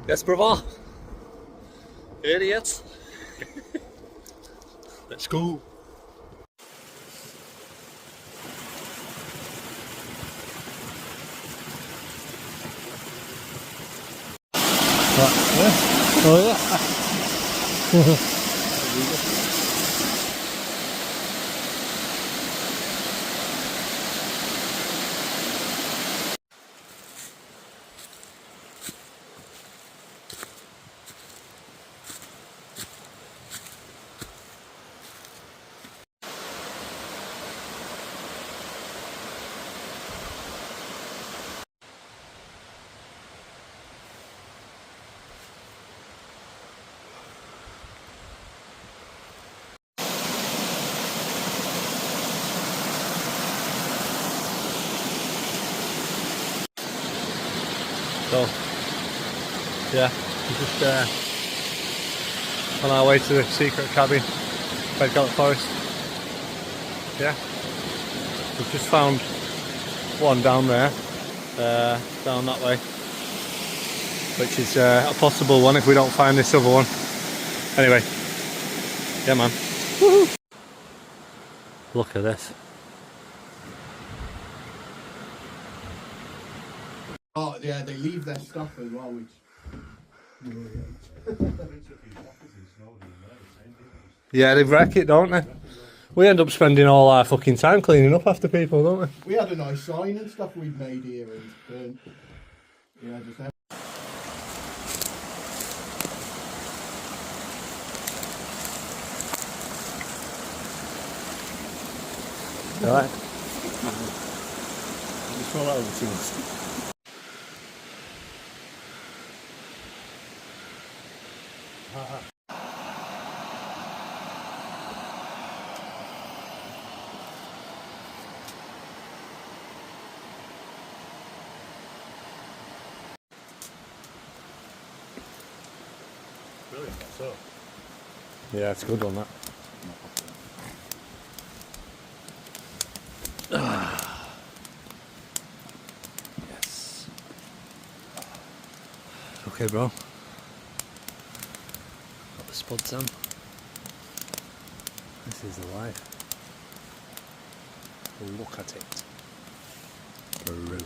Yes, bravo. Idiots. Let's go. What? Yeah. Oh yeah. So, yeah, we're just on our way to the secret cabin, Bedgellert Forest. Yeah, we've just found one down there, down that way, which is a possible one if we don't find this other one. Anyway, yeah man. Woohoo! Look at this. Oh yeah, they leave their stuff as well, which... Yeah, they wreck it, don't they? We end up spending all our fucking time cleaning up after people, don't we? We had a nice sign and stuff we'd made here and burnt. Yeah, just there. Alright. Just roll that over to us. Brilliant, so. Yeah, it's a good one, that. Yes. Okay, bro. Got the spuds on. This is the life. Look at it. Peru.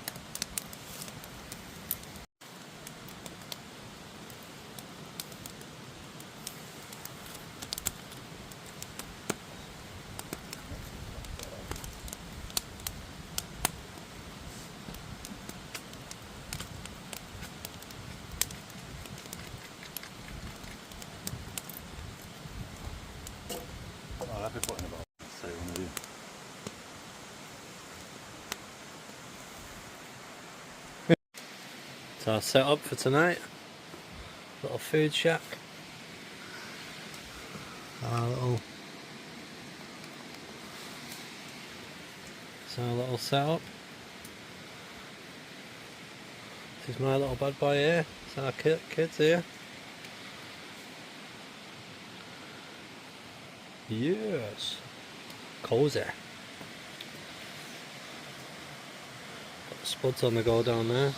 I'll have to put in about say one of you. It's our setup for tonight. Little food shack. Our little setup. This is my little bad boy here. It's our kids here. Yes. Cozy. Got the spuds on the go down there.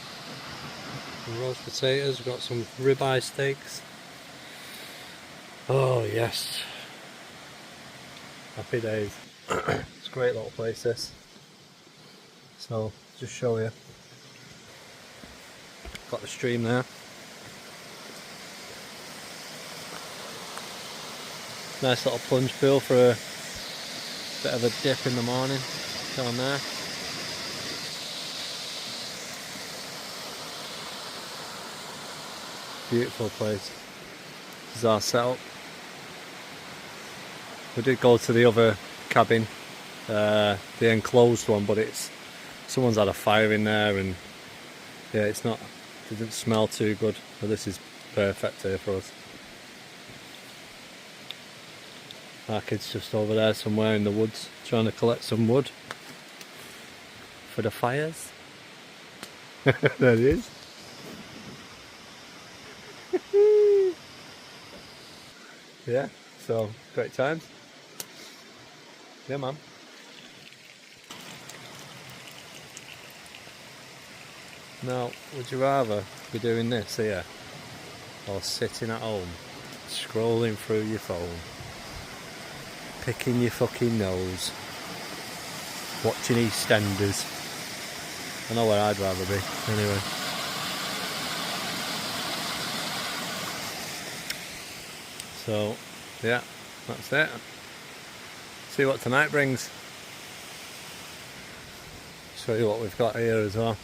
Some roast potatoes, we've got some ribeye steaks. Oh yes. Happy days. It's a great little place this. So just show you. Got the stream there. Nice little plunge pool for a bit of a dip in the morning. Down there. Beautiful place. This is our setup. We did go to the other cabin, the enclosed one, but someone's had a fire in there, and yeah, it didn't smell too good. But this is perfect here for us. Our kid's just over there somewhere in the woods, trying to collect some wood for the fires. There it is. Yeah, so great times. Yeah, man. Now, would you rather be doing this here, or sitting at home, scrolling through your phone, picking your fucking nose, watching EastEnders. I know where I'd rather be, anyway. So, yeah, that's it. See what tonight brings. Show you what we've got here as well.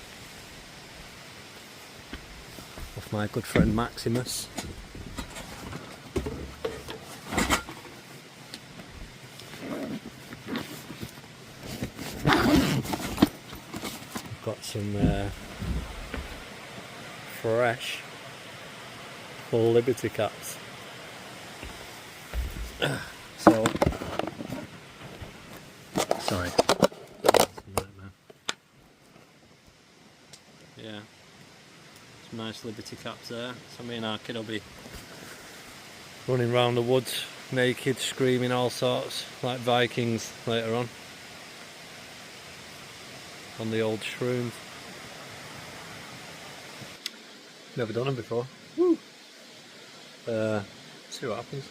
With my good friend Maximus. We've got some fresh full Liberty caps. So, sorry. Yeah, some nice Liberty caps there. So me and our kid will be running around the woods naked, screaming all sorts like Vikings later on the old shrooms. Never done them before. Woo. See what happens.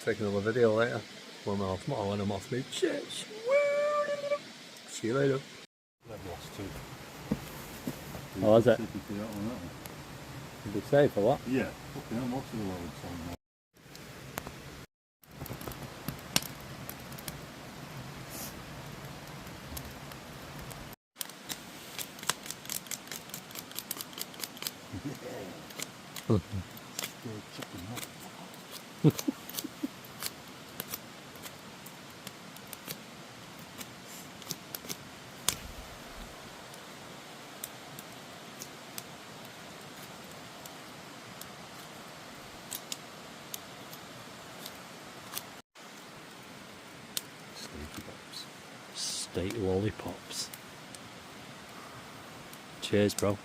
Take another video later when I'm off my chest. See you later. Oh, is it? Did say for what? Yeah, fucking hell, most of the roads on there. Steak lollipops. Cheers, bro.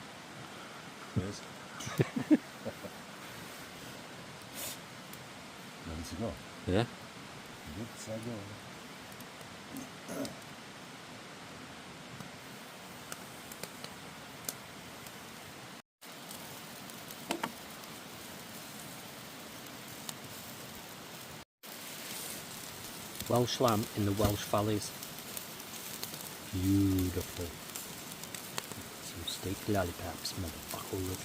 Cheers. Ready to go? Yeah. Good, so go. Welsh lamb in the Welsh valleys. Beautiful. Some steak lollipops, motherfuckers.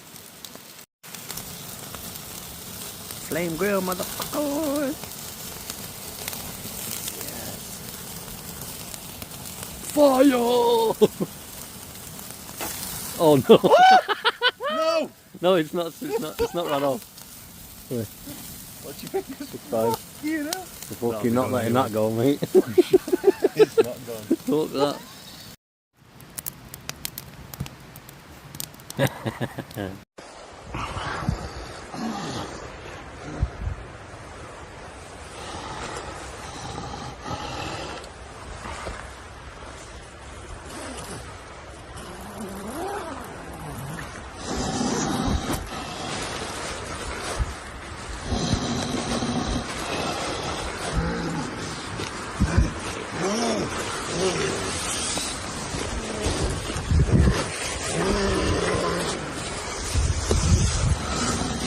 Flame grill, motherfuckers. Yes. Fire! Oh no! No! No, it's not right off. What do you think? It's fine. You know? We're fucking not letting that go, mate. It's not gone. Fuck that.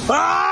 Ah!